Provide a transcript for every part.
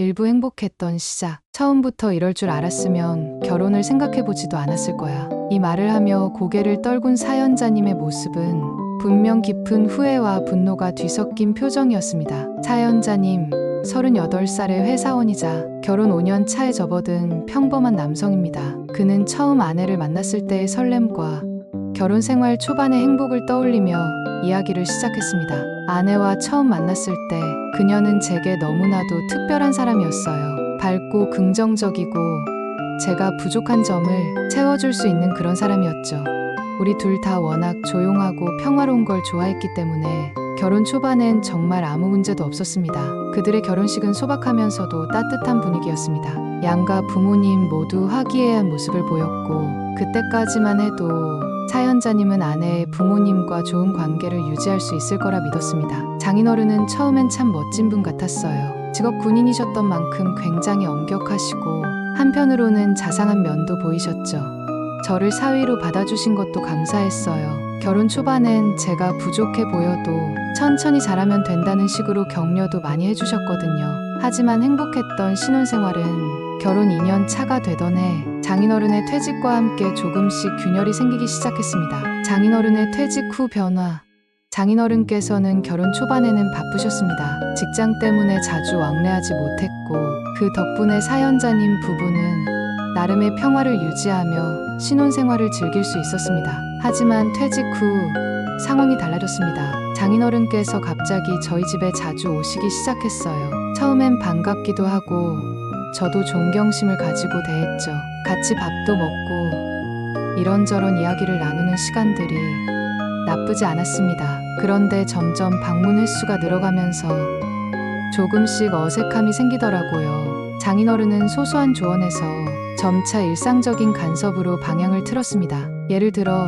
일부 행복했던 시작. 처음부터 이럴 줄 알았으면 결혼을 생각해보지도 않았을 거야. 이 말을 하며 고개를 떨군 사연자님의 모습은 분명 깊은 후회와 분노가 뒤섞인 표정이었습니다. 사연자님, 38살의 회사원이자 결혼 5년 차에 접어든 평범한 남성입니다. 그는 처음 아내를 만났을 때의 설렘과 결혼 생활 초반의 행복을 떠올리며 이야기를 시작했습니다. 아내와 처음 만났을 때 그녀는 제게 너무나도 특별한 사람이었어요. 밝고 긍정적이고 제가 부족한 점을 채워줄 수 있는 그런 사람이었죠. 우리 둘 다 워낙 조용하고 평화로운 걸 좋아했기 때문에 결혼 초반엔 정말 아무 문제도 없었습니다. 그들의 결혼식은 소박하면서도 따뜻한 분위기였습니다. 양가 부모님 모두 화기애애한 모습을 보였고 그때까지만 해도 사연자님은 아내의 부모님과 좋은 관계를 유지할 수 있을 거라 믿었습니다. 장인어른은 처음엔 참 멋진 분 같았어요. 직업 군인이셨던 만큼 굉장히 엄격하시고 한편으로는 자상한 면도 보이셨죠. 저를 사위로 받아주신 것도 감사했어요. 결혼 초반엔 제가 부족해 보여도 천천히 잘하면 된다는 식으로 격려도 많이 해주셨거든요. 하지만 행복했던 신혼생활은 결혼 2년 차가 되던 해 장인어른의 퇴직과 함께 조금씩 균열이 생기기 시작했습니다. 장인어른의 퇴직 후 변화. 장인어른께서는 결혼 초반에는 바쁘셨습니다. 직장 때문에 자주 왕래하지 못했고 그 덕분에 사연자님 부부는 나름의 평화를 유지하며 신혼생활을 즐길 수 있었습니다. 하지만 퇴직 후 상황이 달라졌습니다. 장인어른께서 갑자기 저희 집에 자주 오시기 시작했어요. 처음엔 반갑기도 하고 저도 존경심을 가지고 대했죠. 같이 밥도 먹고 이런저런 이야기를 나누는 시간들이 나쁘지 않았습니다. 그런데 점점 방문 횟수가 늘어가면서 조금씩 어색함이 생기더라고요. 장인어른은 소소한 조언에서 점차 일상적인 간섭으로 방향을 틀었습니다. 예를 들어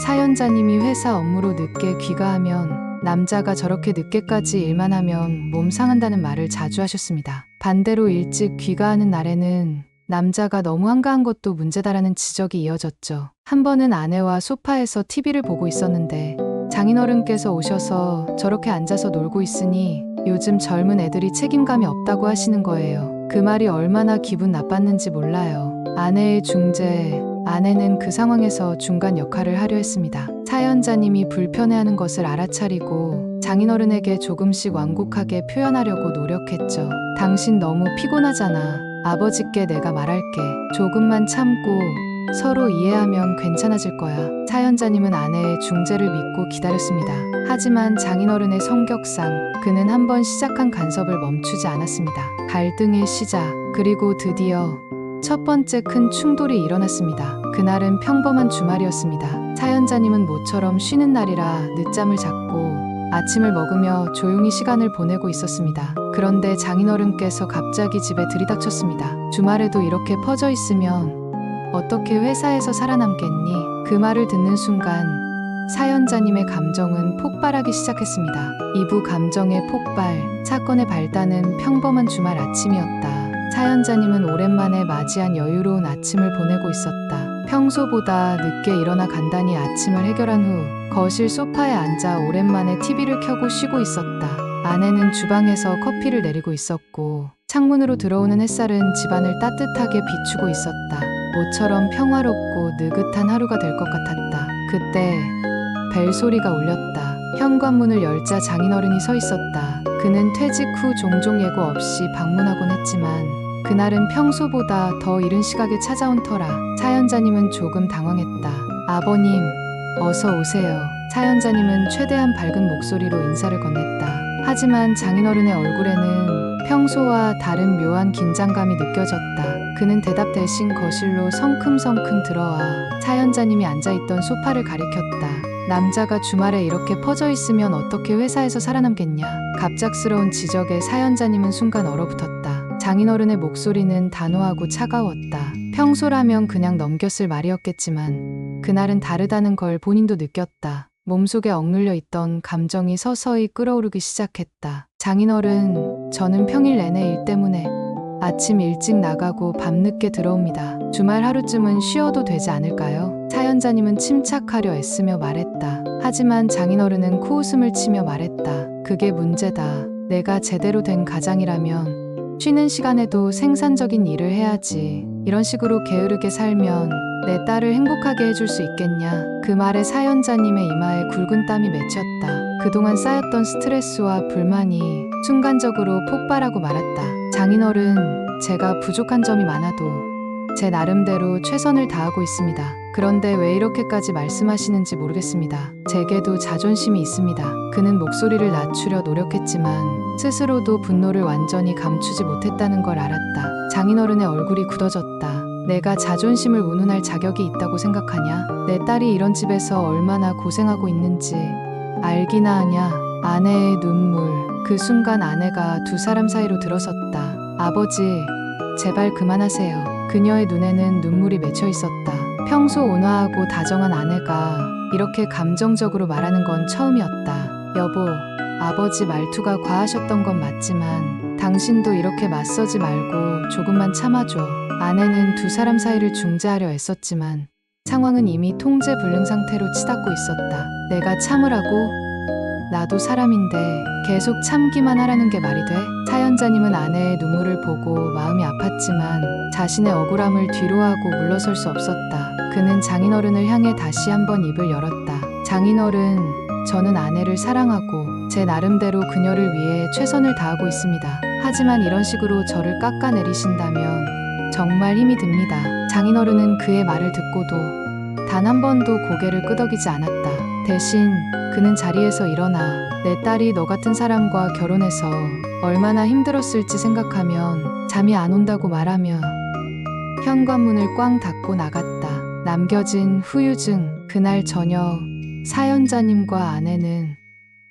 사연자님이 회사 업무로 늦게 귀가하면 남자가 저렇게 늦게까지 일만 하면 몸 상한다는 말을 자주 하셨습니다. 반대로 일찍 귀가하는 날에는 남자가 너무 한가한 것도 문제다라는 지적이 이어졌죠. 한 번은 아내와 소파에서 TV를 보고 있었는데 장인어른께서 오셔서 저렇게 앉아서 놀고 있으니 요즘 젊은 애들이 책임감이 없다고 하시는 거예요. 그 말이 얼마나 기분 나빴는지 몰라요. 아내의 중재, 아내는 그 상황에서 중간 역할을 하려 했습니다. 사연자님이 불편해하는 것을 알아차리고 장인어른에게 조금씩 완곡하게 표현하려고 노력했죠. 당신 너무 피곤하잖아. 아버지께 내가 말할게. 조금만 참고 서로 이해하면 괜찮아질 거야. 사연자님은 아내의 중재를 믿고 기다렸습니다. 하지만 장인어른의 성격상 그는 한번 시작한 간섭을 멈추지 않았습니다. 갈등의 시작, 그리고 드디어 첫 번째 큰 충돌이 일어났습니다. 그날은 평범한 주말이었습니다. 사연자님은 모처럼 쉬는 날이라 늦잠을 잤고 아침을 먹으며 조용히 시간을 보내고 있었습니다. 그런데 장인어른께서 갑자기 집에 들이닥쳤습니다. 주말에도 이렇게 퍼져 있으면 어떻게 회사에서 살아남겠니? 그 말을 듣는 순간 사연자님의 감정은 폭발하기 시작했습니다. 이부 감정의 폭발, 사건의 발단은 평범한 주말 아침이었다. 사연자님은 오랜만에 맞이한 여유로운 아침을 보내고 있었다. 평소보다 늦게 일어나 간단히 아침을 해결한 후 거실 소파에 앉아 오랜만에 TV를 켜고 쉬고 있었다. 아내는 주방에서 커피를 내리고 있었고 창문으로 들어오는 햇살은 집안을 따뜻하게 비추고 있었다. 모처럼 평화롭고 느긋한 하루가 될 것 같았다. 그때 벨소리가 울렸다. 현관문을 열자 장인어른이 서 있었다. 그는 퇴직 후 종종 예고 없이 방문하곤 했지만 그날은 평소보다 더 이른 시각에 찾아온 터라 사연자님은 조금 당황했다. 아버님, 어서 오세요. 사연자님은 최대한 밝은 목소리로 인사를 건넸다. 하지만 장인어른의 얼굴에는 평소와 다른 묘한 긴장감이 느껴졌다. 그는 대답 대신 거실로 성큼성큼 들어와 사연자님이 앉아있던 소파를 가리켰다. 남자가 주말에 이렇게 퍼져 있으면 어떻게 회사에서 살아남겠냐. 갑작스러운 지적에 사연자님은 순간 얼어붙었다. 장인어른의 목소리는 단호하고 차가웠다. 평소라면 그냥 넘겼을 말이었겠지만 그날은 다르다는 걸 본인도 느꼈다. 몸속에 억눌려 있던 감정이 서서히 끓어오르기 시작했다. 장인어른, 저는 평일 내내 일 때문에 아침 일찍 나가고 밤늦게 들어옵니다. 주말 하루쯤은 쉬어도 되지 않을까요? 사연자님은 침착하려 애쓰며 말했다. 하지만 장인어른은 코웃음을 치며 말했다. 그게 문제다. 내가 제대로 된 가장이라면 쉬는 시간에도 생산적인 일을 해야지. 이런 식으로 게으르게 살면 내 딸을 행복하게 해줄 수 있겠냐. 그 말에 사연자님의 이마에 굵은 땀이 맺혔다. 그동안 쌓였던 스트레스와 불만이 순간적으로 폭발하고 말았다. 장인어른, 제가 부족한 점이 많아도 제 나름대로 최선을 다하고 있습니다. 그런데 왜 이렇게까지 말씀하시는지 모르겠습니다. 제게도 자존심이 있습니다. 그는 목소리를 낮추려 노력했지만 스스로도 분노를 완전히 감추지 못했다는 걸 알았다. 장인어른의 얼굴이 굳어졌다. 내가 자존심을 운운할 자격이 있다고 생각하냐? 내 딸이 이런 집에서 얼마나 고생하고 있는지 알기나 하냐? 아내의 눈물. 그 순간 아내가 두 사람 사이로 들어섰다. 아버지, 제발 그만하세요. 그녀의 눈에는 눈물이 맺혀 있었다. 평소 온화하고 다정한 아내가 이렇게 감정적으로 말하는 건 처음이었다. 여보, 아버지 말투가 과하셨던 건 맞지만 당신도 이렇게 맞서지 말고 조금만 참아줘. 아내는 두 사람 사이를 중재하려 애썼지만 상황은 이미 통제 불능 상태로 치닫고 있었다. 내가 참으라고? 나도 사람인데 계속 참기만 하라는 게 말이 돼? 사연자님은 아내의 눈물을 보고 마음이 아팠지만 자신의 억울함을 뒤로하고 물러설 수 없었다. 그는 장인어른을 향해 다시 한번 입을 열었다. 장인어른, 저는 아내를 사랑하고 제 나름대로 그녀를 위해 최선을 다하고 있습니다. 하지만 이런 식으로 저를 깎아내리신다면 정말 힘이 듭니다. 장인어른은 그의 말을 듣고도 단 한 번도 고개를 끄덕이지 않았다. 대신 그는 자리에서 일어나 내 딸이 너 같은 사람과 결혼해서 얼마나 힘들었을지 생각하면 잠이 안 온다고 말하며 현관문을 꽝 닫고 나갔다. 남겨진 후유증. 그날 저녁 사연자님과 아내는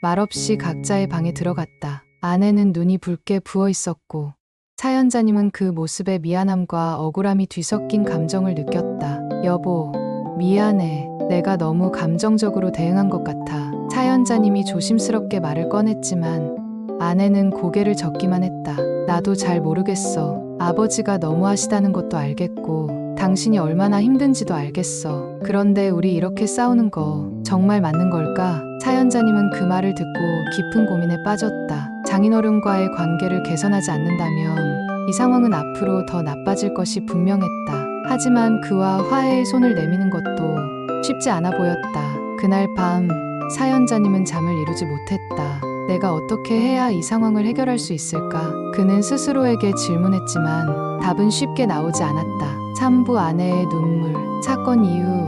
말없이 각자의 방에 들어갔다. 아내는 눈이 붉게 부어 있었고 사연자님은 그 모습에 미안함과 억울함이 뒤섞인 감정을 느꼈다. 여보, 미안해. 내가 너무 감정적으로 대응한 것 같아. 사연자님이 조심스럽게 말을 꺼냈지만 아내는 고개를 젓기만 했다. 나도 잘 모르겠어. 아버지가 너무하시다는 것도 알겠고 당신이 얼마나 힘든지도 알겠어. 그런데 우리 이렇게 싸우는 거 정말 맞는 걸까? 사연자님은 그 말을 듣고 깊은 고민에 빠졌다. 장인어른과의 관계를 개선하지 않는다면 이 상황은 앞으로 더 나빠질 것이 분명했다. 하지만 그와 화해의 손을 내미는 것도 쉽지 않아 보였다. 그날 밤 사연자님은 잠을 이루지 못했다. 내가 어떻게 해야 이 상황을 해결할 수 있을까? 그는 스스로에게 질문했지만 답은 쉽게 나오지 않았다. 산부 아내의 눈물. 사건 이후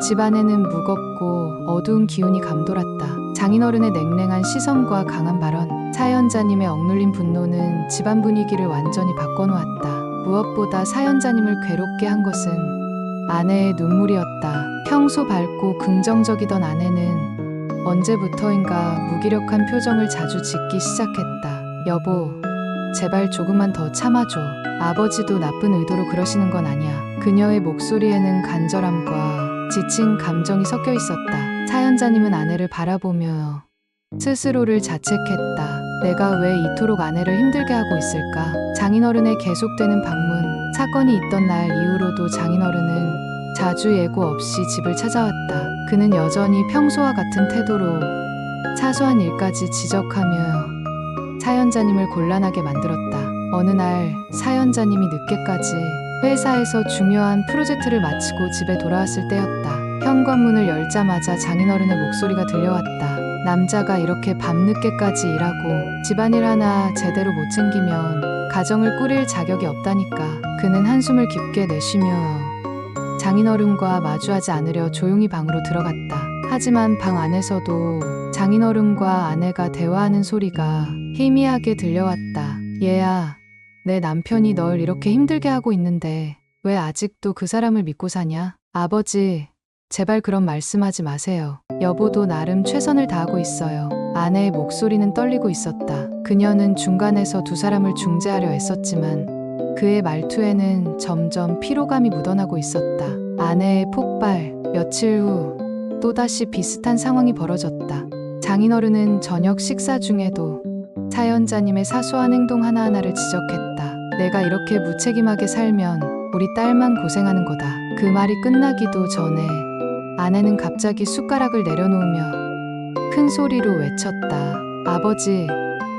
집안에는 무겁고 어두운 기운이 감돌았다. 장인어른의 냉랭한 시선과 강한 발언, 사연자님의 억눌린 분노는 집안 분위기를 완전히 바꿔놓았다. 무엇보다 사연자님을 괴롭게 한 것은 아내의 눈물이었다. 평소 밝고 긍정적이던 아내는 언제부터인가 무기력한 표정을 자주 짓기 시작했다. 여보, 제발 조금만 더 참아줘. 아버지도 나쁜 의도로 그러시는 건 아니야. 그녀의 목소리에는 간절함과 지친 감정이 섞여 있었다. 사연자님은 아내를 바라보며 스스로를 자책했다. 내가 왜 이토록 아내를 힘들게 하고 있을까? 장인어른의 계속되는 방문. 사건이 있던 날 이후로도 장인어른은 자주 예고 없이 집을 찾아왔다. 그는 여전히 평소와 같은 태도로 사소한 일까지 지적하며 사연자님을 곤란하게 만들었다. 어느 날 사연자님이 늦게까지 회사에서 중요한 프로젝트를 마치고 집에 돌아왔을 때였다. 현관문을 열자마자 장인어른의 목소리가 들려왔다. 남자가 이렇게 밤늦게까지 일하고 집안일 하나 제대로 못 챙기면 가정을 꾸릴 자격이 없다니까. 그는 한숨을 깊게 내쉬며 장인어른과 마주하지 않으려 조용히 방으로 들어갔다. 하지만 방 안에서도 장인어른과 아내가 대화하는 소리가 희미하게 들려왔다. 얘야, 내 남편이 널 이렇게 힘들게 하고 있는데 왜 아직도 그 사람을 믿고 사냐? 아버지, 제발 그런 말씀하지 마세요. 여보도 나름 최선을 다하고 있어요. 아내의 목소리는 떨리고 있었다. 그녀는 중간에서 두 사람을 중재하려 애썼지만 그의 말투에는 점점 피로감이 묻어나고 있었다. 아내의 폭발. 며칠 후 또다시 비슷한 상황이 벌어졌다. 장인어른은 저녁 식사 중에도 사연자님의 사소한 행동 하나하나를 지적했다. 내가 이렇게 무책임하게 살면 우리 딸만 고생하는 거다. 그 말이 끝나기도 전에 아내는 갑자기 숟가락을 내려놓으며 큰 소리로 외쳤다. 아버지,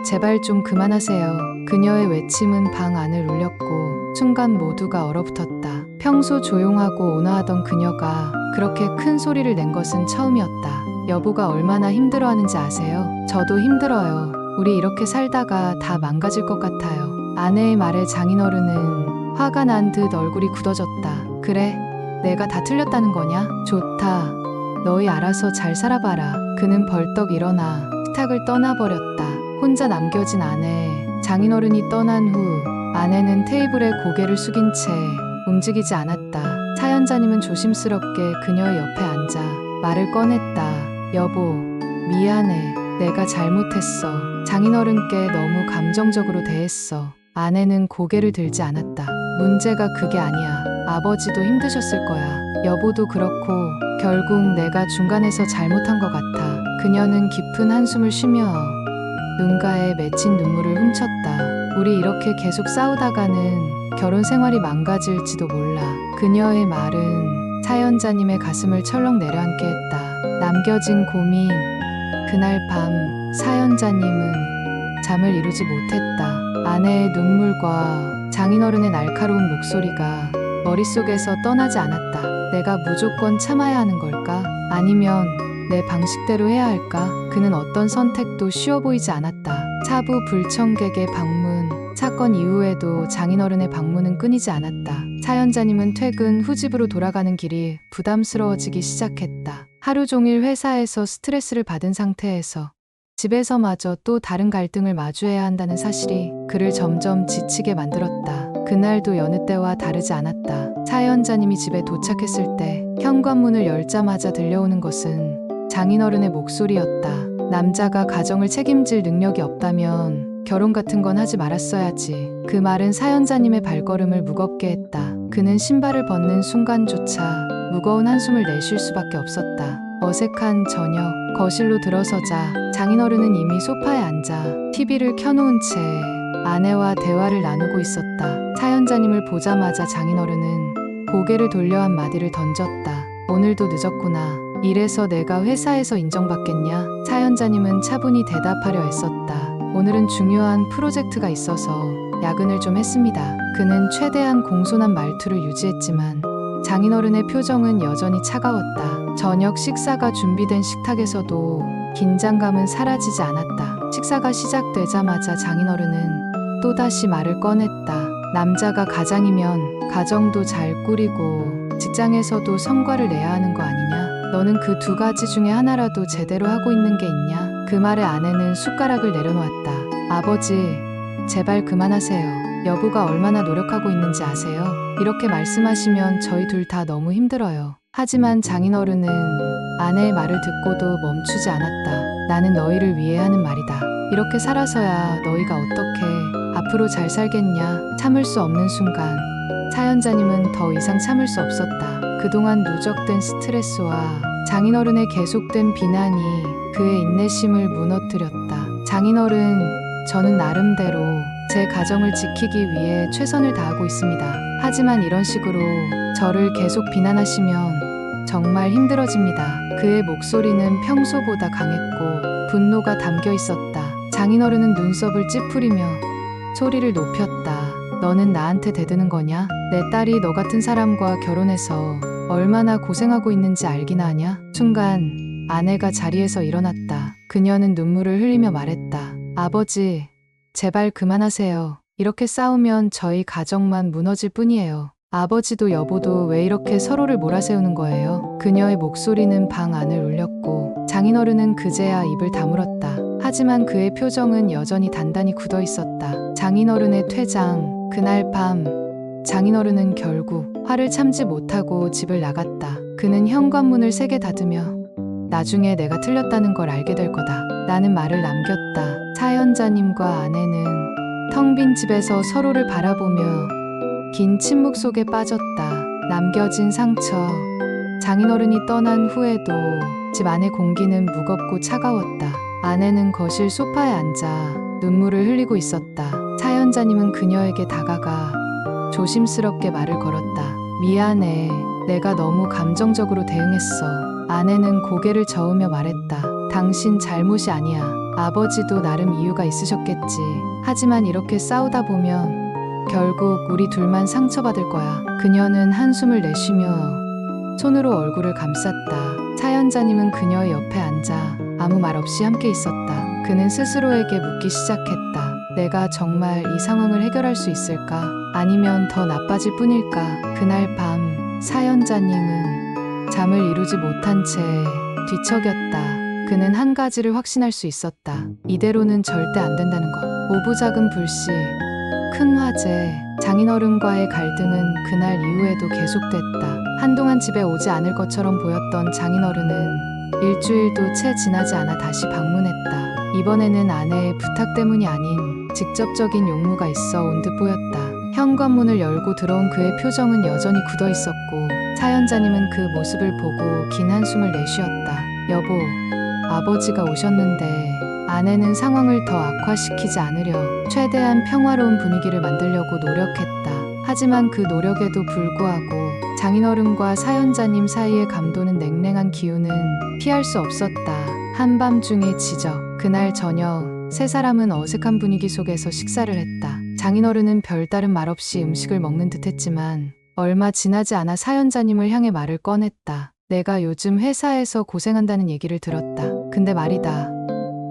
제발 좀 그만하세요. 그녀의 외침은 방 안을 울렸고 순간 모두가 얼어붙었다. 평소 조용하고 온화하던 그녀가 그렇게 큰 소리를 낸 것은 처음이었다. 여보가 얼마나 힘들어하는지 아세요? 저도 힘들어요. 우리 이렇게 살다가 다 망가질 것 같아요. 아내의 말에 장인어른은 화가 난 듯 얼굴이 굳어졌다. 그래, 내가 다 틀렸다는 거냐? 좋다. 너희 알아서 잘 살아봐라. 그는 벌떡 일어나 식탁을 떠나버렸다. 혼자 남겨진 아내. 장인어른이 떠난 후 아내는 테이블에 고개를 숙인 채 움직이지 않았다. 사연자님은 조심스럽게 그녀의 옆에 앉아 말을 꺼냈다. 여보, 미안해. 내가 잘못했어. 장인어른께 너무 감정적으로 대했어. 아내는 고개를 들지 않았다. 문제가 그게 아니야. 아버지도 힘드셨을 거야. 여보도 그렇고 결국 내가 중간에서 잘못한 것 같아. 그녀는 깊은 한숨을 쉬며 눈가에 맺힌 눈물을 훔쳤다. 우리 이렇게 계속 싸우다가는 결혼 생활이 망가질지도 몰라. 그녀의 말은 사연자님의 가슴을 철렁 내려앉게 했다. 남겨진 고민. 그날 밤 사연자님은 잠을 이루지 못했다. 아내의 눈물과 장인어른의 날카로운 목소리가 머릿속에서 떠나지 않았다. 내가 무조건 참아야 하는 걸까? 아니면 내 방식대로 해야 할까? 그는 어떤 선택도 쉬워 보이지 않았다. 차부 불청객의 방문. 사건 이후에도 장인어른의 방문은 끊이지 않았다. 사연자님은 퇴근 후 집으로 돌아가는 길이 부담스러워지기 시작했다. 하루 종일 회사에서 스트레스를 받은 상태에서 집에서마저 또 다른 갈등을 마주해야 한다는 사실이 그를 점점 지치게 만들었다. 그날도 여느 때와 다르지 않았다. 사연자님이 집에 도착했을 때 현관문을 열자마자 들려오는 것은 장인어른의 목소리였다. 남자가 가정을 책임질 능력이 없다면 결혼 같은 건 하지 말았어야지. 그 말은 사연자님의 발걸음을 무겁게 했다. 그는 신발을 벗는 순간조차 무거운 한숨을 내쉴 수밖에 없었다. 어색한 저녁, 거실로 들어서자 장인어른은 이미 소파에 앉아 TV를 켜놓은 채 아내와 대화를 나누고 있었다. 사연자님을 보자마자 장인어른은 고개를 돌려 한마디를 던졌다. 오늘도 늦었구나. 이래서 내가 회사에서 인정받겠냐? 사연자님은 차분히 대답하려 했었다. 오늘은 중요한 프로젝트가 있어서 야근을 좀 했습니다. 그는 최대한 공손한 말투를 유지했지만 장인어른의 표정은 여전히 차가웠다. 저녁 식사가 준비된 식탁에서도 긴장감은 사라지지 않았다. 식사가 시작되자마자 장인어른은 또다시 말을 꺼냈다. 남자가 가장이면 가정도 잘 꾸리고 직장에서도 성과를 내야 하는 거 아니냐? 너는 그 두 가지 중에 하나라도 제대로 하고 있는 게 있냐? 그 말에 아내는 숟가락을 내려놓았다. 아버지, 제발 그만하세요. 여보가 얼마나 노력하고 있는지 아세요? 이렇게 말씀하시면 저희 둘 다 너무 힘들어요. 하지만 장인어른은 아내의 말을 듣고도 멈추지 않았다. 나는 너희를 위해 하는 말이다. 이렇게 살아서야 너희가 어떻게 앞으로 잘 살겠냐? 참을 수 없는 순간 사연자님은 더 이상 참을 수 없었다. 그동안 누적된 스트레스와 장인어른의 계속된 비난이 그의 인내심을 무너뜨렸다. 장인어른, 저는 나름대로 제 가정을 지키기 위해 최선을 다하고 있습니다. 하지만 이런 식으로 저를 계속 비난하시면 정말 힘들어집니다. 그의 목소리는 평소보다 강했고 분노가 담겨 있었다. 장인어른은 눈썹을 찌푸리며 소리를 높였다. 너는 나한테 대드는 거냐? 내 딸이 너 같은 사람과 결혼해서 얼마나 고생하고 있는지 알기나 하냐? 순간 아내가 자리에서 일어났다. 그녀는 눈물을 흘리며 말했다. 아버지, 제발 그만하세요. 이렇게 싸우면 저희 가정만 무너질 뿐이에요. 아버지도 여보도 왜 이렇게 서로를 몰아세우는 거예요? 그녀의 목소리는 방 안을 울렸고 장인어른은 그제야 입을 다물었다. 하지만 그의 표정은 여전히 단단히 굳어 있었다. 장인어른의 퇴장. 그날 밤 장인어른은 결국 화를 참지 못하고 집을 나갔다. 그는 현관문을 세게 닫으며 나중에 내가 틀렸다는 걸 알게 될 거다 라는 말을 남겼다. 사연자님과 아내는 텅 빈 집에서 서로를 바라보며 긴 침묵 속에 빠졌다. 남겨진 상처. 장인어른이 떠난 후에도 집 안의 공기는 무겁고 차가웠다. 아내는 거실 소파에 앉아 눈물을 흘리고 있었다. 사연자님은 그녀에게 다가가 조심스럽게 말을 걸었다. 미안해. 내가 너무 감정적으로 대응했어. 아내는 고개를 저으며 말했다. 당신 잘못이 아니야. 아버지도 나름 이유가 있으셨겠지. 하지만 이렇게 싸우다 보면 결국 우리 둘만 상처받을 거야. 그녀는 한숨을 내쉬며 손으로 얼굴을 감쌌다. 사연자님은 그녀의 옆에 앉아 아무 말 없이 함께 있었다. 그는 스스로에게 묻기 시작했다. 내가 정말 이 상황을 해결할 수 있을까? 아니면 더 나빠질 뿐일까? 그날 밤 사연자님은 잠을 이루지 못한 채 뒤척였다. 그는 한 가지를 확신할 수 있었다. 이대로는 절대 안 된다는 것. 오부작은 불씨, 큰 화재, 장인어른과의 갈등은 그날 이후에도 계속됐다. 한동안 집에 오지 않을 것처럼 보였던 장인어른은 일주일도 채 지나지 않아 다시 방문했다. 이번에는 아내의 부탁 때문이 아닌 직접적인 용무가 있어 온 듯 보였다. 현관문을 열고 들어온 그의 표정은 여전히 굳어 있었고 사연자님은 그 모습을 보고 긴 한숨을 내쉬었다. 여보, 아버지가 오셨는데 아내는 상황을 더 악화시키지 않으려 최대한 평화로운 분위기를 만들려고 노력했다. 하지만 그 노력에도 불구하고 장인어른과 사연자님 사이의 감도는 냉랭한 기운은 피할 수 없었다. 한밤중의 지적. 그날 저녁 세 사람은 어색한 분위기 속에서 식사를 했다. 장인어른은 별다른 말 없이 음식을 먹는 듯 했지만 얼마 지나지 않아 사연자님을 향해 말을 꺼냈다. 내가 요즘 회사에서 고생한다는 얘기를 들었다. 근데 말이다.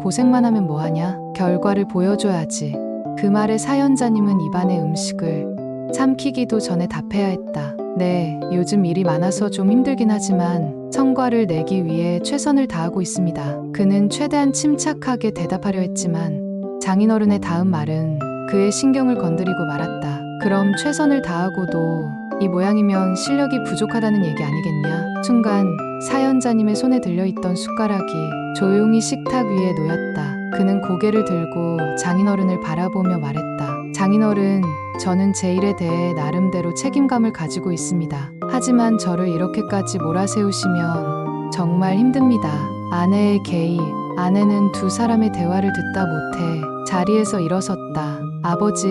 고생만 하면 뭐하냐? 결과를 보여줘야지. 그 말에 사연자님은 입안의 음식을 삼키기도 전에 답해야 했다. 네, 요즘 일이 많아서 좀 힘들긴 하지만 성과를 내기 위해 최선을 다하고 있습니다. 그는 최대한 침착하게 대답하려 했지만 장인어른의 다음 말은 그의 신경을 건드리고 말았다. 그럼 최선을 다하고도 이 모양이면 실력이 부족하다는 얘기 아니겠냐? 순간 사연자님의 손에 들려있던 숟가락이 조용히 식탁 위에 놓였다. 그는 고개를 들고 장인어른을 바라보며 말했다. 장인어른, 저는 제 일에 대해 나름대로 책임감을 가지고 있습니다. 하지만 저를 이렇게까지 몰아세우시면 정말 힘듭니다. 아내의 개입. 아내는 두 사람의 대화를 듣다 못해 자리에서 일어섰다. 아버지,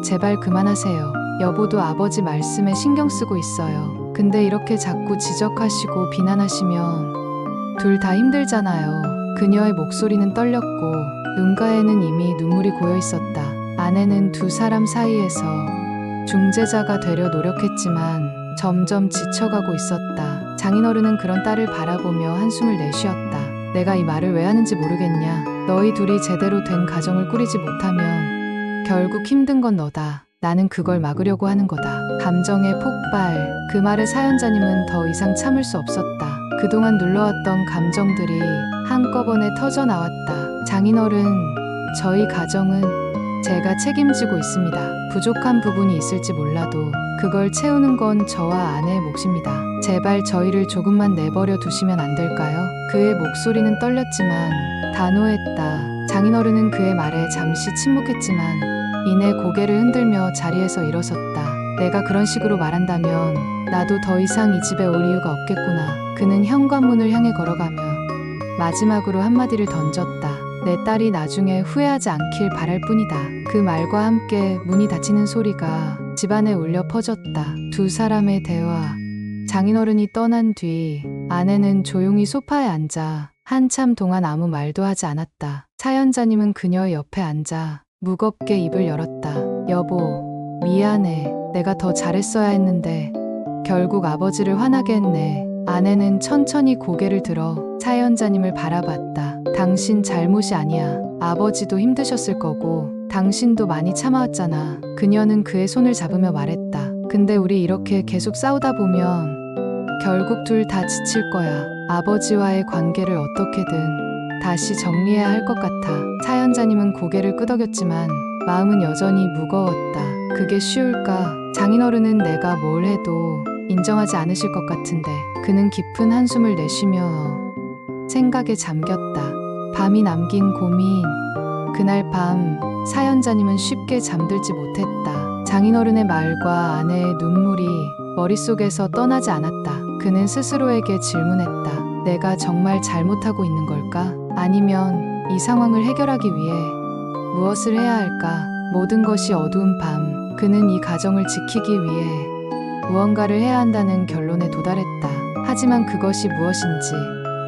제발 그만하세요. 여보도 아버지 말씀에 신경 쓰고 있어요. 근데 이렇게 자꾸 지적하시고 비난하시면 둘 다 힘들잖아요. 그녀의 목소리는 떨렸고 눈가에는 이미 눈물이 고여 있었다. 아내는 두 사람 사이에서 중재자가 되려 노력했지만 점점 지쳐가고 있었다. 장인어른은 그런 딸을 바라보며 한숨을 내쉬었다. 내가 이 말을 왜 하는지 모르겠냐. 너희 둘이 제대로 된 가정을 꾸리지 못하면 결국 힘든 건 너다. 나는 그걸 막으려고 하는 거다. 감정의 폭발. 그 말에 사연자님은 더 이상 참을 수 없었다. 그동안 눌러왔던 감정들이 한꺼번에 터져 나왔다. 장인어른, 저희 가정은 제가 책임지고 있습니다. 부족한 부분이 있을지 몰라도 그걸 채우는 건 저와 아내의 몫입니다. 제발 저희를 조금만 내버려 두시면 안 될까요? 그의 목소리는 떨렸지만 단호했다. 장인어른은 그의 말에 잠시 침묵했지만 이내 고개를 흔들며 자리에서 일어섰다. 내가 그런 식으로 말한다면 나도 더 이상 이 집에 올 이유가 없겠구나. 그는 현관문을 향해 걸어가며 마지막으로 한마디를 던졌다. 내 딸이 나중에 후회하지 않길 바랄 뿐이다. 그 말과 함께 문이 닫히는 소리가 집안에 울려 퍼졌다. 두 사람의 대화. 장인어른이 떠난 뒤 아내는 조용히 소파에 앉아 한참 동안 아무 말도 하지 않았다. 사연자님은 그녀의 옆에 앉아 무겁게 입을 열었다. 여보, 미안해. 내가 더 잘했어야 했는데 결국 아버지를 화나게 했네. 아내는 천천히 고개를 들어 사연자님을 바라봤다. 당신 잘못이 아니야. 아버지도 힘드셨을 거고 당신도 많이 참아왔잖아. 그녀는 그의 손을 잡으며 말했다. 근데 우리 이렇게 계속 싸우다 보면 결국 둘 다 지칠 거야. 아버지와의 관계를 어떻게든 다시 정리해야 할 것 같아. 사연자님은 고개를 끄덕였지만 마음은 여전히 무거웠다. 그게 쉬울까? 장인어른은 내가 뭘 해도 인정하지 않으실 것 같은데. 그는 깊은 한숨을 내쉬며 생각에 잠겼다. 밤이 남긴 고민. 그날 밤 사연자님은 쉽게 잠들지 못했다. 장인어른의 말과 아내의 눈물이 머릿속에서 떠나지 않았다. 그는 스스로에게 질문했다. 내가 정말 잘못하고 있는 걸까? 아니면 이 상황을 해결하기 위해 무엇을 해야 할까? 모든 것이 어두운 밤, 그는 이 가정을 지키기 위해 무언가를 해야 한다는 결론에 도달했다. 하지만 그것이 무엇인지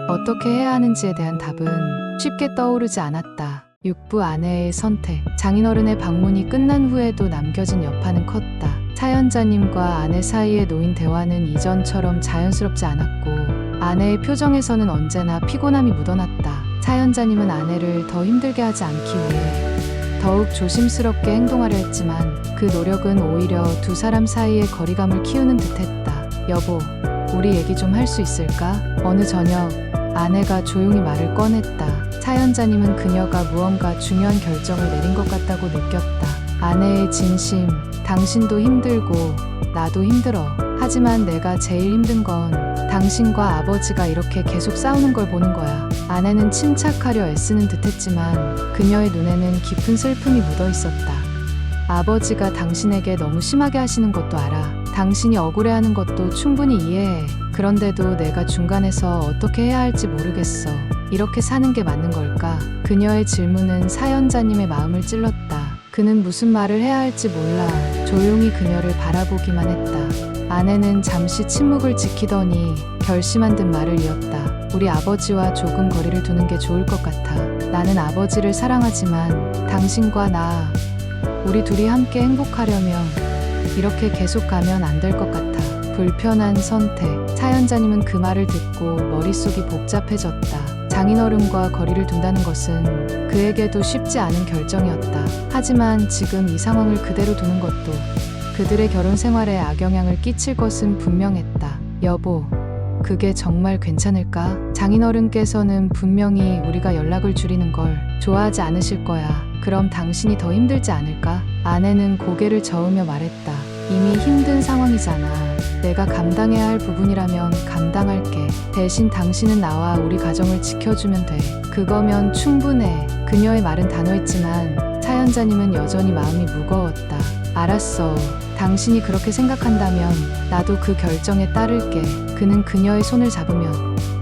어떻게 해야 하는지에 대한 답은 쉽게 떠오르지 않았다. 육부 아내의 선택. 장인어른의 방문이 끝난 후에도 남겨진 여파는 컸다. 사연자님과 아내 사이에 놓인 대화는 이전처럼 자연스럽지 않았고 아내의 표정에서는 언제나 피곤함이 묻어났다. 사연자님은 아내를 더 힘들게 하지 않기 위해 더욱 조심스럽게 행동하려 했지만 그 노력은 오히려 두 사람 사이의 거리감을 키우는 듯했다. 여보, 우리 얘기 좀 할 수 있을까? 어느 저녁 아내가 조용히 말을 꺼냈다. 사연자님은 그녀가 무언가 중요한 결정을 내린 것 같다고 느꼈다. 아내의 진심, 당신도 힘들고 나도 힘들어. 하지만 내가 제일 힘든 건 당신과 아버지가 이렇게 계속 싸우는 걸 보는 거야. 아내는 침착하려 애쓰는 듯했지만 그녀의 눈에는 깊은 슬픔이 묻어 있었다. 아버지가 당신에게 너무 심하게 하시는 것도 알아. 당신이 억울해하는 것도 충분히 이해해. 그런데도 내가 중간에서 어떻게 해야 할지 모르겠어. 이렇게 사는 게 맞는 걸까? 그녀의 질문은 사연자님의 마음을 찔렀다. 그는 무슨 말을 해야 할지 몰라 조용히 그녀를 바라보기만 했다. 아내는 잠시 침묵을 지키더니 결심한 듯 말을 이었다. 우리 아버지와 조금 거리를 두는 게 좋을 것 같아. 나는 아버지를 사랑하지만 당신과 나, 우리 둘이 함께 행복하려면 이렇게 계속 가면 안 될 것 같아. 불편한 선택. 사연자님은 그 말을 듣고 머릿속이 복잡해졌다. 장인어른과 거리를 둔다는 것은 그에게도 쉽지 않은 결정이었다. 하지만 지금 이 상황을 그대로 두는 것도 그들의 결혼 생활에 악영향을 끼칠 것은 분명했다. 여보, 그게 정말 괜찮을까? 장인어른께서는 분명히 우리가 연락을 줄이는 걸 좋아하지 않으실 거야. 그럼 당신이 더 힘들지 않을까? 아내는 고개를 저으며 말했다. 이미 힘든 상황이잖아. 내가 감당해야 할 부분이라면 감당할게. 대신 당신은 나와 우리 가정을 지켜주면 돼. 그거면 충분해. 그녀의 말은 단호했지만 사연자님은 여전히 마음이 무거웠다. 알았어. 당신이 그렇게 생각한다면 나도 그 결정에 따를게. 그는 그녀의 손을 잡으며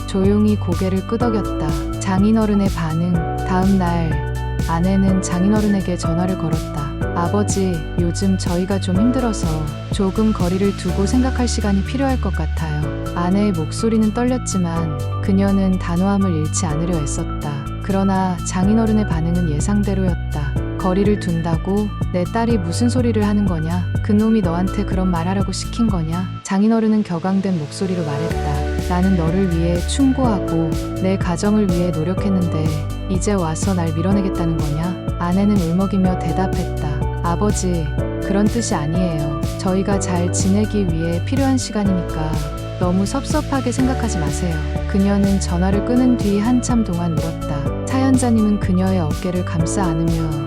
조용히 고개를 끄덕였다. 장인어른의 반응. 다음 날 아내는 장인어른에게 전화를 걸었다. 아버지, 요즘 저희가 좀 힘들어서 조금 거리를 두고 생각할 시간이 필요할 것 같아요. 아내의 목소리는 떨렸지만 그녀는 단호함을 잃지 않으려 애썼다. 그러나 장인어른의 반응은 예상대로였다. 거리를 둔다고? 내 딸이 무슨 소리를 하는 거냐? 그놈이 너한테 그런 말하라고 시킨 거냐? 장인어른은 격앙된 목소리로 말했다. 나는 너를 위해 충고하고 내 가정을 위해 노력했는데 이제 와서 날 밀어내겠다는 거냐? 아내는 울먹이며 대답했다. 아버지, 그런 뜻이 아니에요. 저희가 잘 지내기 위해 필요한 시간이니까 너무 섭섭하게 생각하지 마세요. 그녀는 전화를 끊은 뒤 한참 동안 울었다. 사연자님은 그녀의 어깨를 감싸 안으며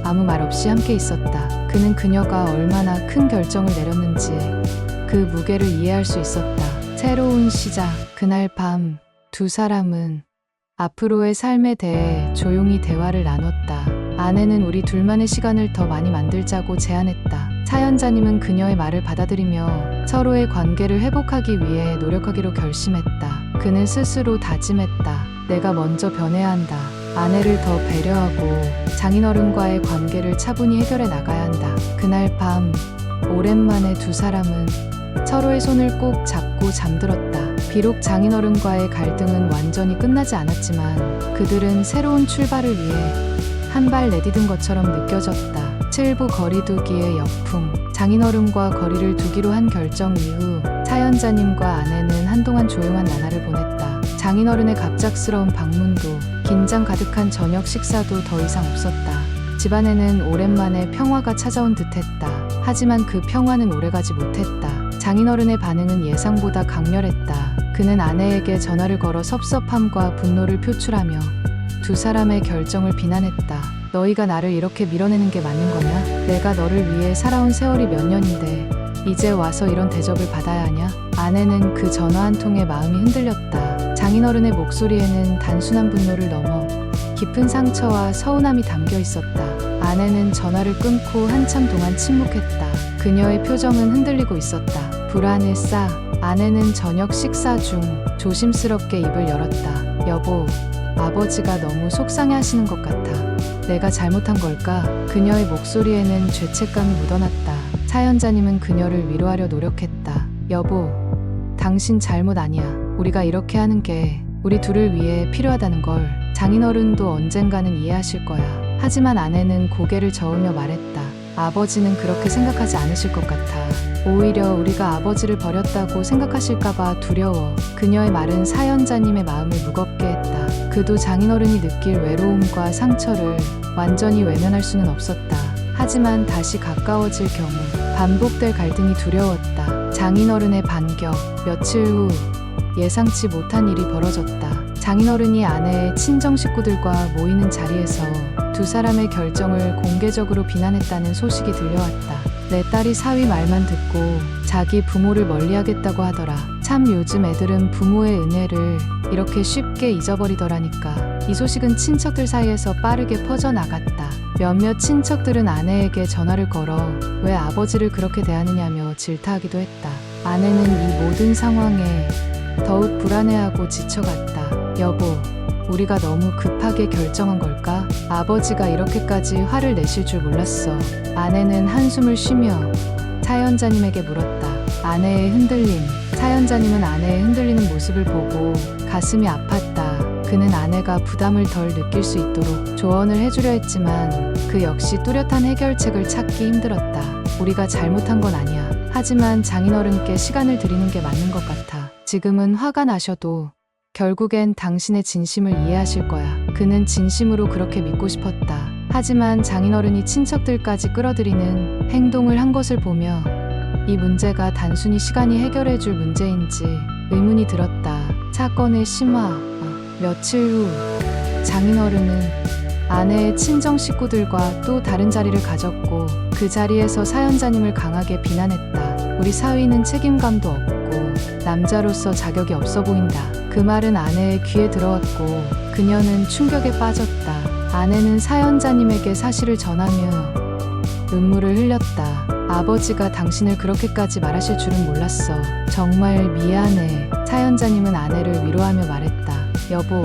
아무 말 없이 함께 있었다. 그는 그녀가 얼마나 큰 결정을 내렸는지 그 무게를 이해할 수 있었다. 새로운 시작. 그날 밤 두 사람은 앞으로의 삶에 대해 조용히 대화를 나눴다. 아내는 우리 둘만의 시간을 더 많이 만들자고 제안했다. 사연자님은 그녀의 말을 받아들이며 서로의 관계를 회복하기 위해 노력하기로 결심했다. 그는 스스로 다짐했다. 내가 먼저 변해야 한다. 아내를 더 배려하고 장인어른과의 관계를 차분히 해결해 나가야 한다. 그날 밤 오랜만에 두 사람은 서로의 손을 꼭 잡고 잠들었다. 비록 장인어른과의 갈등은 완전히 끝나지 않았지만 그들은 새로운 출발을 위해 한 발 내디딘 것처럼 느껴졌다. 칠부 거리두기의 역풍. 장인어른과 거리를 두기로 한 결정 이후 사연자님과 아내는 한동안 조용한 나날을 보냈다. 장인어른의 갑작스러운 방문도 긴장 가득한 저녁 식사도 더 이상 없었다. 집안에는 오랜만에 평화가 찾아온 듯했다. 하지만 그 평화는 오래가지 못했다. 장인어른의 반응은 예상보다 강렬했다. 그는 아내에게 전화를 걸어 섭섭함과 분노를 표출하며 두 사람의 결정을 비난했다. 너희가 나를 이렇게 밀어내는 게 맞는 거냐? 내가 너를 위해 살아온 세월이 몇 년인데 이제 와서 이런 대접을 받아야 하냐? 아내는 그 전화 한 통에 마음이 흔들렸다. 장인어른의 목소리에는 단순한 분노를 넘어 깊은 상처와 서운함이 담겨 있었다. 아내는 전화를 끊고 한참 동안 침묵했다. 그녀의 표정은 흔들리고 있었다. 불안에 싸. 아내는 저녁 식사 중 조심스럽게 입을 열었다. 여보, 아버지가 너무 속상해 하시는 것 같아. 내가 잘못한 걸까? 그녀의 목소리에는 죄책감이 묻어났다. 사연자님은 그녀를 위로하려 노력했다. 여보, 당신 잘못 아니야. 우리가 이렇게 하는 게 우리 둘을 위해 필요하다는 걸 장인어른도 언젠가는 이해하실 거야. 하지만 아내는 고개를 저으며 말했다. 아버지는 그렇게 생각하지 않으실 것 같아. 오히려 우리가 아버지를 버렸다고 생각하실까봐 두려워. 그녀의 말은 사연자님의 마음을 무겁게 했다. 그도 장인어른이 느낄 외로움과 상처를 완전히 외면할 수는 없었다. 하지만 다시 가까워질 경우 반복될 갈등이 두려웠다. 장인어른의 반격. 며칠 후 예상치 못한 일이 벌어졌다. 장인어른이 아내의 친정 식구들과 모이는 자리에서 두 사람의 결정을 공개적으로 비난했다는 소식이 들려왔다. 내 딸이 사위 말만 듣고 자기 부모를 멀리하겠다고 하더라. 참 요즘 애들은 부모의 은혜를 이렇게 쉽게 잊어버리더라니까. 이 소식은 친척들 사이에서 빠르게 퍼져나갔다. 몇몇 친척들은 아내에게 전화를 걸어 왜 아버지를 그렇게 대하느냐며 질타하기도 했다. 아내는 이 모든 상황에 더욱 불안해하고 지쳐갔다. 여보, 우리가 너무 급하게 결정한 걸까? 아버지가 이렇게까지 화를 내실 줄 몰랐어. 아내는 한숨을 쉬며 사연자님에게 물었다. 아내의 흔들림. 사연자님은 아내의 흔들리는 모습을 보고 가슴이 아팠다. 그는 아내가 부담을 덜 느낄 수 있도록 조언을 해주려 했지만 그 역시 뚜렷한 해결책을 찾기 힘들었다. 우리가 잘못한 건 아니야. 하지만 장인어른께 시간을 드리는 게 맞는 것 같아. 지금은 화가 나셔도 결국엔 당신의 진심을 이해하실 거야. 그는 진심으로 그렇게 믿고 싶었다. 하지만 장인어른이 친척들까지 끌어들이는 행동을 한 것을 보며 이 문제가 단순히 시간이 해결해 줄 문제인지 의문이 들었다. 사건의 심화. 며칠 후 장인어른은 아내의 친정 식구들과 또 다른 자리를 가졌고 그 자리에서 사연자님을 강하게 비난했다. 우리 사위는 책임감도 없고 남자로서 자격이 없어 보인다. 그 말은 아내의 귀에 들어왔고 그녀는 충격에 빠졌다. 아내는 사연자님에게 사실을 전하며 눈물을 흘렸다. 아버지가 당신을 그렇게까지 말하실 줄은 몰랐어. 정말 미안해. 사연자님은 아내를 위로하며 말했다. 여보,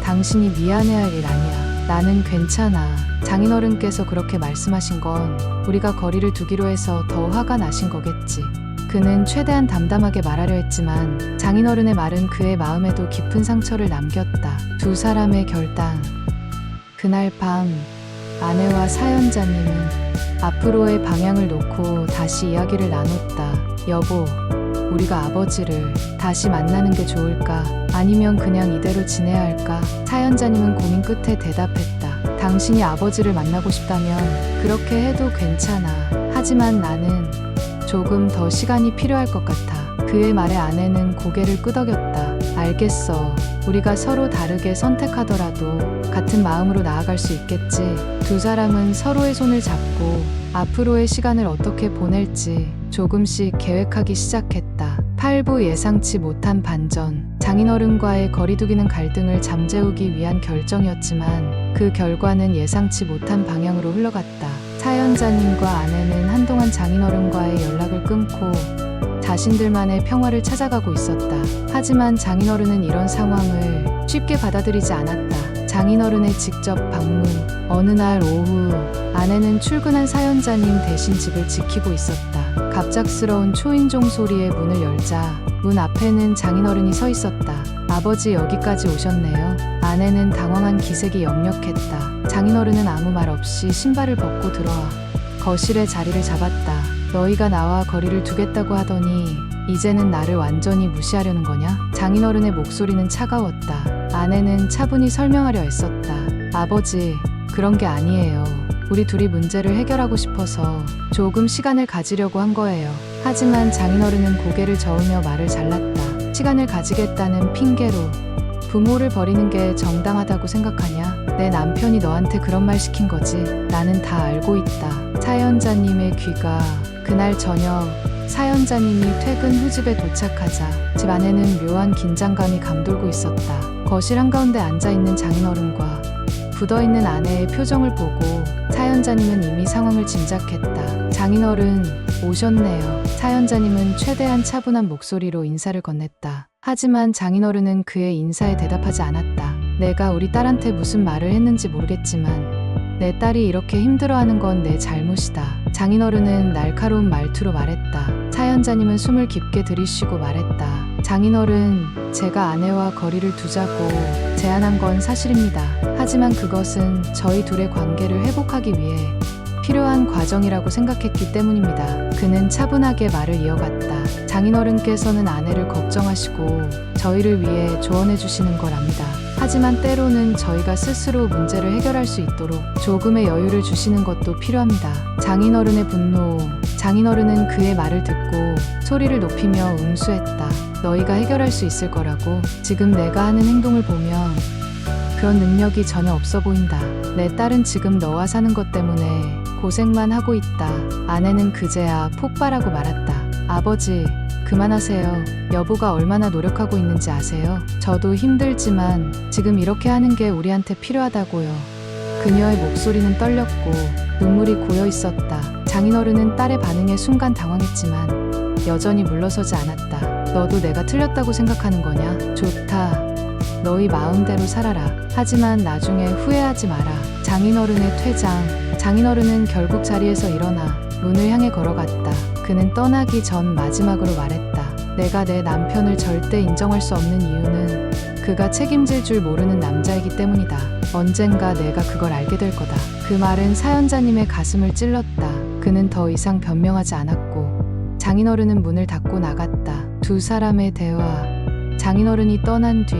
당신이 미안해할 일 아니야. 나는 괜찮아. 장인어른께서 그렇게 말씀하신 건 우리가 거리를 두기로 해서 더 화가 나신 거겠지. 그는 최대한 담담하게 말하려 했지만 장인어른의 말은 그의 마음에도 깊은 상처를 남겼다. 두 사람의 결단. 그날 밤 아내와 사연자님은 앞으로의 방향을 놓고 다시 이야기를 나눴다. 여보, 우리가 아버지를 다시 만나는 게 좋을까? 아니면 그냥 이대로 지내야 할까? 사연자님은 고민 끝에 대답했다. 당신이 아버지를 만나고 싶다면 그렇게 해도 괜찮아. 하지만 나는 조금 더 시간이 필요할 것 같아. 그의 말에 아내는 고개를 끄덕였다. 알겠어. 우리가 서로 다르게 선택하더라도 같은 마음으로 나아갈 수 있겠지. 두 사람은 서로의 손을 잡고 앞으로의 시간을 어떻게 보낼지 조금씩 계획하기 시작했다. 8부 예상치 못한 반전. 장인어른과의 거리두기는 갈등을 잠재우기 위한 결정이었지만 그 결과는 예상치 못한 방향으로 흘러갔다. 사연자님과 아내는 한동안 장인어른과의 연락을 끊고 자신들만의 평화를 찾아가고 있었다. 하지만 장인어른은 이런 상황을 쉽게 받아들이지 않았다. 장인어른의 직접 방문. 어느 날 오후 아내는 출근한 사연자님 대신 집을 지키고 있었다. 갑작스러운 초인종 소리에 문을 열자 문 앞에는 장인어른이 서 있었다. 아버지 여기까지 오셨네요. 아내는 당황한 기색이 역력했다. 장인어른은 아무 말 없이 신발을 벗고 들어와 거실에 자리를 잡았다. 너희가 나와 거리를 두겠다고 하더니 이제는 나를 완전히 무시하려는 거냐? 장인어른의 목소리는 차가웠다. 아내는 차분히 설명하려 애썼다. 아버지, 그런 게 아니에요. 우리 둘이 문제를 해결하고 싶어서 조금 시간을 가지려고 한 거예요. 하지만 장인어른은 고개를 저으며 말을 잘랐다. 시간을 가지겠다는 핑계로 부모를 버리는 게 정당하다고 생각하냐? 내 남편이 너한테 그런 말 시킨 거지. 나는 다 알고 있다. 사연자님의 귀가 그날 저녁 사연자님이 퇴근 후 집에 도착하자 집 안에는 묘한 긴장감이 감돌고 있었다. 거실 한가운데 앉아있는 장인어른과 굳어있는 아내의 표정을 보고 사연자님은 이미 상황을 짐작했다. 장인어른, 오셨네요. 사연자님은 최대한 차분한 목소리로 인사를 건넸다. 하지만 장인어른은 그의 인사에 대답하지 않았다. 내가 우리 딸한테 무슨 말을 했는지 모르겠지만 내 딸이 이렇게 힘들어하는 건 내 잘못이다. 장인어른은 날카로운 말투로 말했다. 사연자님은 숨을 깊게 들이쉬고 말했다. 장인어른, 제가 아내와 거리를 두자고 제안한 건 사실입니다. 하지만 그것은 저희 둘의 관계를 회복하기 위해 필요한 과정이라고 생각했기 때문입니다. 그는 차분하게 말을 이어갔다. 장인어른께서는 아내를 걱정하시고 저희를 위해 조언해 주시는 걸 압니다. 하지만 때로는 저희가 스스로 문제를 해결할 수 있도록 조금의 여유를 주시는 것도 필요합니다. 장인어른의 분노. 장인어른은 그의 말을 듣고 소리를 높이며 응수했다. 너희가 해결할 수 있을 거라고. 지금 내가 하는 행동을 보면 그런 능력이 전혀 없어 보인다. 내 딸은 지금 너와 사는 것 때문에 고생만 하고 있다. 아내는 그제야 폭발하고 말았다. 아버지, 그만하세요. 여보가 얼마나 노력하고 있는지 아세요? 저도 힘들지만 지금 이렇게 하는 게 우리한테 필요하다고요. 그녀의 목소리는 떨렸고 눈물이 고여 있었다. 장인어른은 딸의 반응에 순간 당황했지만 여전히 물러서지 않았다. 너도 내가 틀렸다고 생각하는 거냐? 좋다. 너희 마음대로 살아라. 하지만 나중에 후회하지 마라. 장인어른의 퇴장. 장인어른은 결국 자리에서 일어나 문을 향해 걸어갔다. 그는 떠나기 전 마지막으로 말했다. 내가 내 남편을 절대 인정할 수 없는 이유는 그가 책임질 줄 모르는 남자이기 때문이다. 언젠가 내가 그걸 알게 될 거다. 그 말은 사연자님의 가슴을 찔렀다. 그는 더 이상 변명하지 않았고 장인어른은 문을 닫고 나갔다. 두 사람의 대화. 장인어른이 떠난 뒤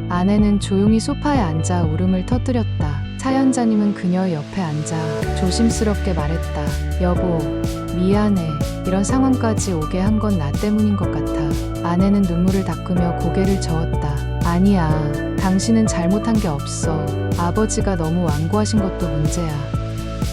아내는 조용히 소파에 앉아 울음을 터뜨렸다. 사연자님은 그녀의 옆에 앉아 조심스럽게 말했다. 여보, 미안해. 이런 상황까지 오게 한 건 나 때문인 것 같아. 아내는 눈물을 닦으며 고개를 저었다. 아니야. 당신은 잘못한 게 없어. 아버지가 너무 완고하신 것도 문제야.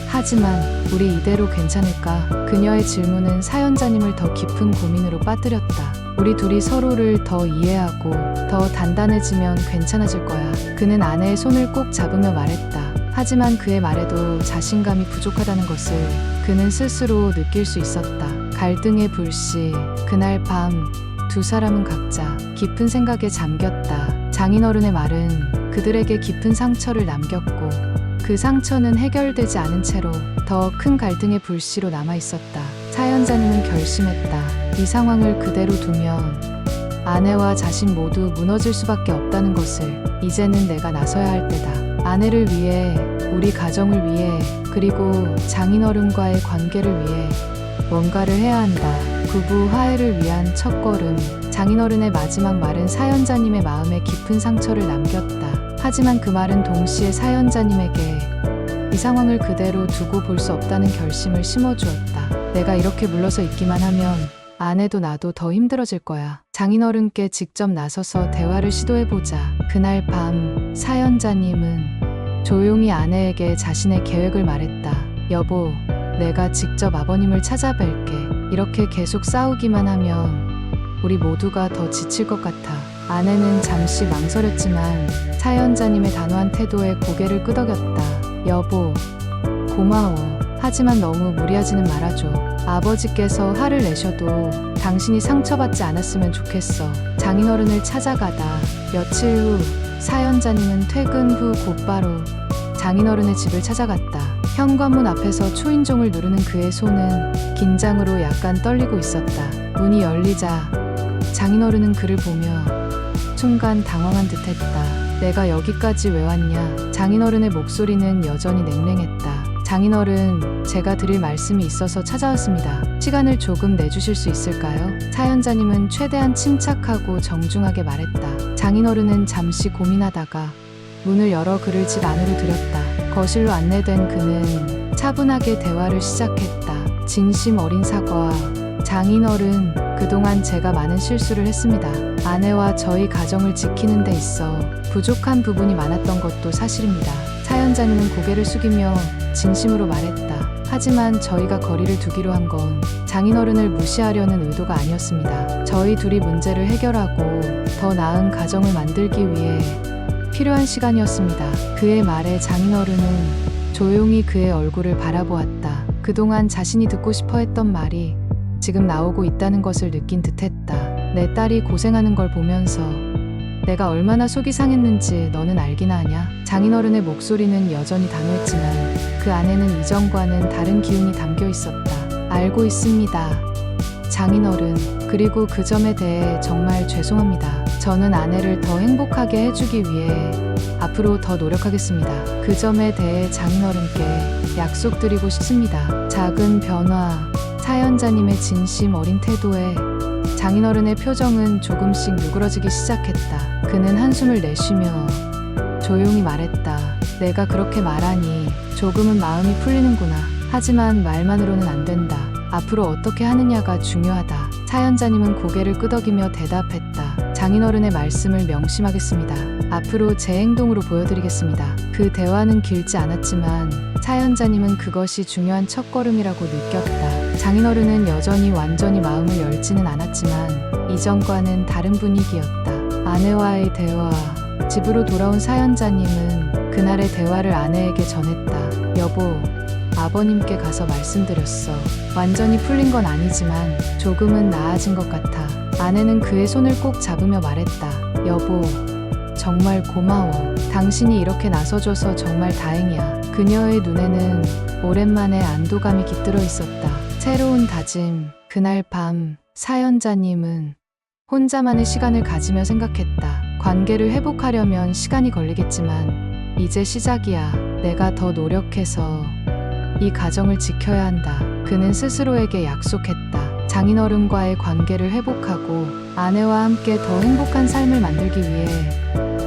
하지만 우리 이대로 괜찮을까? 그녀의 질문은 사연자님을 더 깊은 고민으로 빠뜨렸다. 우리 둘이 서로를 더 이해하고 더 단단해지면 괜찮아질 거야. 그는 아내의 손을 꼭 잡으며 말했다. 하지만 그의 말에도 자신감이 부족하다는 것을 그는 스스로 느낄 수 있었다. 갈등의 불씨. 그날 밤 두 사람은 각자 깊은 생각에 잠겼다. 장인어른의 말은 그들에게 깊은 상처를 남겼고 그 상처는 해결되지 않은 채로 더 큰 갈등의 불씨로 남아있었다. 사연자님은 결심했다. 이 상황을 그대로 두면 아내와 자신 모두 무너질 수밖에 없다는 것을 이제는 내가 나서야 할 때다. 아내를 위해, 우리 가정을 위해, 그리고 장인어른과의 관계를 위해 뭔가를 해야 한다. 부부 화해를 위한 첫걸음. 장인어른의 마지막 말은 사연자님의 마음에 깊은 상처를 남겼다. 하지만 그 말은 동시에 사연자님에게 이 상황을 그대로 두고 볼 수 없다는 결심을 심어주었다. 내가 이렇게 물러서 있기만 하면 아내도 나도 더 힘들어질 거야. 장인어른께 직접 나서서 대화를 시도해보자. 그날 밤 사연자님은 조용히 아내에게 자신의 계획을 말했다. 여보, 내가 직접 아버님을 찾아뵐게. 이렇게 계속 싸우기만 하면 우리 모두가 더 지칠 것 같아. 아내는 잠시 망설였지만 사연자님의 단호한 태도에 고개를 끄덕였다. 여보, 고마워. 하지만 너무 무리하지는 말아줘. 아버지께서 화를 내셔도 당신이 상처받지 않았으면 좋겠어. 장인어른을 찾아가다. 며칠 후 사연자님은 퇴근 후 곧바로 장인어른의 집을 찾아갔다. 현관문 앞에서 초인종을 누르는 그의 손은 긴장으로 약간 떨리고 있었다. 문이 열리자 장인어른은 그를 보며 순간 당황한 듯했다. 내가 여기까지 왜 왔냐? 장인어른의 목소리는 여전히 냉랭했다. 장인어른, 제가 드릴 말씀이 있어서 찾아왔습니다. 시간을 조금 내주실 수 있을까요? 사연자님은 최대한 침착하고 정중하게 말했다. 장인어른은 잠시 고민하다가 문을 열어 그를 집 안으로 들였다. 거실로 안내된 그는 차분하게 대화를 시작했다. 진심 어린 사과. 장인어른, 그동안 제가 많은 실수를 했습니다. 아내와 저희 가정을 지키는 데 있어 부족한 부분이 많았던 것도 사실입니다. 사연자님은 고개를 숙이며 진심으로 말했다. 하지만 저희가 거리를 두기로 한 건 장인어른을 무시하려는 의도가 아니었습니다. 저희 둘이 문제를 해결하고 더 나은 가정을 만들기 위해 필요한 시간이었습니다. 그의 말에 장인어른은 조용히 그의 얼굴을 바라보았다. 그동안 자신이 듣고 싶어 했던 말이 지금 나오고 있다는 것을 느낀 듯했다. 내 딸이 고생하는 걸 보면서 내가 얼마나 속이 상했는지 너는 알기나 하냐? 장인어른의 목소리는 여전히 단호했지만 그 안에는 이전과는 다른 기운이 담겨 있었다. 알고 있습니다. 장인어른, 그리고 그 점에 대해 정말 죄송합니다. 저는 아내를 더 행복하게 해주기 위해 앞으로 더 노력하겠습니다. 그 점에 대해 장인어른께 약속드리고 싶습니다. 작은 변화, 사연자님의 진심 어린 태도에 장인어른의 표정은 조금씩 누그러지기 시작했다. 그는 한숨을 내쉬며 조용히 말했다. 내가 그렇게 말하니 조금은 마음이 풀리는구나. 하지만 말만으로는 안 된다. 앞으로 어떻게 하느냐가 중요하다. 사연자님은 고개를 끄덕이며 대답했다. 장인어른의 말씀을 명심하겠습니다. 앞으로 제 행동으로 보여드리겠습니다. 그 대화는 길지 않았지만 사연자님은 그것이 중요한 첫걸음이라고 느꼈다. 장인어른은 여전히 완전히 마음을 열지는 않았지만 이전과는 다른 분위기였다. 아내와의 대화. 집으로 돌아온 사연자님은 그날의 대화를 아내에게 전했다. 여보, 아버님께 가서 말씀드렸어. 완전히 풀린 건 아니지만 조금은 나아진 것 같아. 아내는 그의 손을 꼭 잡으며 말했다. 여보, 정말 고마워. 당신이 이렇게 나서줘서 정말 다행이야. 그녀의 눈에는 오랜만에 안도감이 깃들어 있었다. 새로운 다짐. 그날 밤 사연자님은 혼자만의 시간을 가지며 생각했다. 관계를 회복하려면 시간이 걸리겠지만 이제 시작이야. 내가 더 노력해서 이 가정을 지켜야 한다. 그는 스스로에게 약속했다. 장인어른과의 관계를 회복하고 아내와 함께 더 행복한 삶을 만들기 위해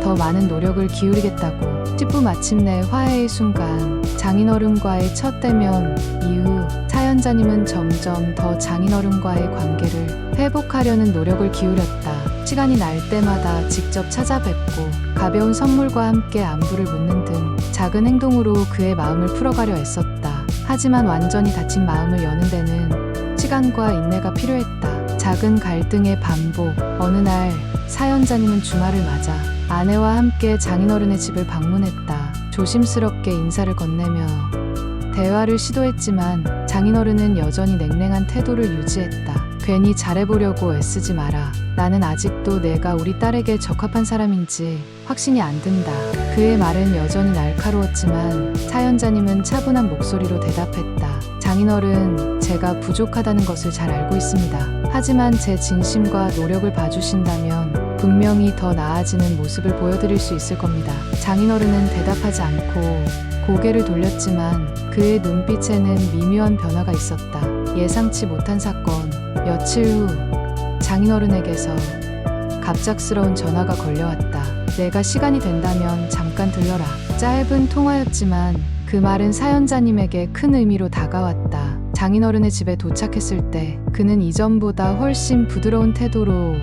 더 많은 노력을 기울이겠다고. 10부 마침내 화해의 순간. 장인어른과의 첫 대면 이후 사연자님은 점점 더 장인어른과의 관계를 회복하려는 노력을 기울였다. 시간이 날 때마다 직접 찾아뵙고 가벼운 선물과 함께 안부를 묻는 등 작은 행동으로 그의 마음을 풀어가려 애썼다. 하지만 완전히 다친 마음을 여는 데는 시간과 인내가 필요했다. 작은 갈등의 반복. 어느 날 사연자님은 주말을 맞아 아내와 함께 장인어른의 집을 방문했다. 조심스럽게 인사를 건네며 대화를 시도했지만 장인어른은 여전히 냉랭한 태도를 유지했다. 괜히 잘해보려고 애쓰지 마라. 나는 아직도 내가 우리 딸에게 적합한 사람인지 확신이 안 든다. 그의 말은 여전히 날카로웠지만 사연자님은 차분한 목소리로 대답했다. 장인어른, 제가 부족하다는 것을 잘 알고 있습니다. 하지만 제 진심과 노력을 봐주신다면 분명히 더 나아지는 모습을 보여드릴 수 있을 겁니다. 장인어른은 대답하지 않고 고개를 돌렸지만 그의 눈빛에는 미묘한 변화가 있었다. 예상치 못한 사건. 며칠 후 장인어른에게서 갑작스러운 전화가 걸려왔다. 내가 시간이 된다면 잠깐 들러라. 짧은 통화였지만 그 말은 사연자님에게 큰 의미로 다가왔다. 장인어른의 집에 도착했을 때 그는 이전보다 훨씬 부드러운 태도로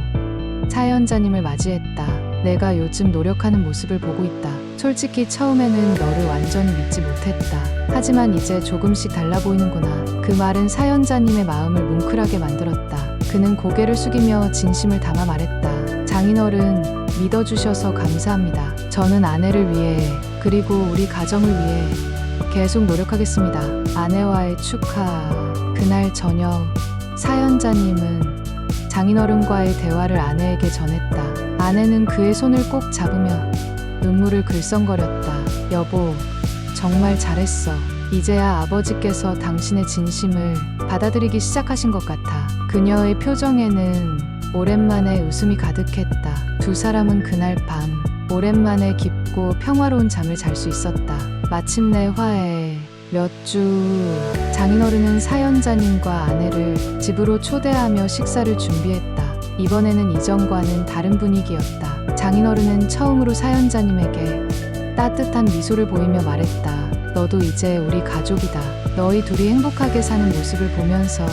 사연자님을 맞이했다. 내가 요즘 노력하는 모습을 보고 있다. 솔직히 처음에는 너를 완전히 믿지 못했다. 하지만 이제 조금씩 달라 보이는구나. 그 말은 사연자님의 마음을 뭉클하게 만들었다. 그는 고개를 숙이며 진심을 담아 말했다. 장인어른, 믿어주셔서 감사합니다. 저는 아내를 위해 그리고 우리 가정을 위해 계속 노력하겠습니다. 아내와의 축하. 그날 저녁 사연자님은 장인어른과의 대화를 아내에게 전했다. 아내는 그의 손을 꼭 잡으며 눈물을 글썽거렸다. 여보, 정말 잘했어. 이제야 아버지께서 당신의 진심을 받아들이기 시작하신 것 같아. 그녀의 표정에는 오랜만에 웃음이 가득했다. 두 사람은 그날 밤 오랜만에 깊고 평화로운 잠을 잘 수 있었다. 마침내 화해. 몇 주 후 장인어른은 사연자님과 아내를 집으로 초대하며 식사를 준비했다. 이번에는 이전과는 다른 분위기였다. 장인어른은 처음으로 사연자님에게 따뜻한 미소를 보이며 말했다. 너도 이제 우리 가족이다. 너희 둘이 행복하게 사는 모습을 보면서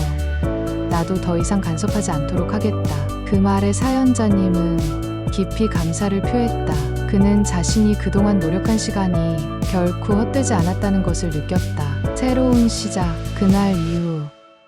나도 더 이상 간섭하지 않도록 하겠다. 그 말에 사연자님은 깊이 감사를 표했다. 그는 자신이 그동안 노력한 시간이 결코 헛되지 않았다는 것을 느꼈다. 새로운 시작. 그날 이후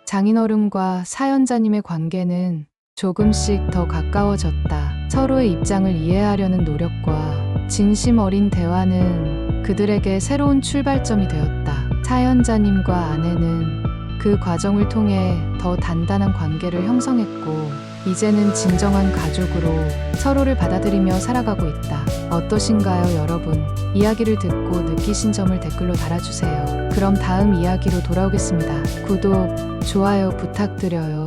장인어른과 사연자님의 관계는 조금씩 더 가까워졌다. 서로의 입장을 이해하려는 노력과 진심 어린 대화는 그들에게 새로운 출발점이 되었다. 사연자님과 아내는 그 과정을 통해 더 단단한 관계를 형성했고 이제는 진정한 가족으로 서로를 받아들이며 살아가고 있다. 어떠신가요, 여러분? 이야기를 듣고 느끼신 점을 댓글로 달아주세요. 그럼 다음 이야기로 돌아오겠습니다. 구독, 좋아요 부탁드려요.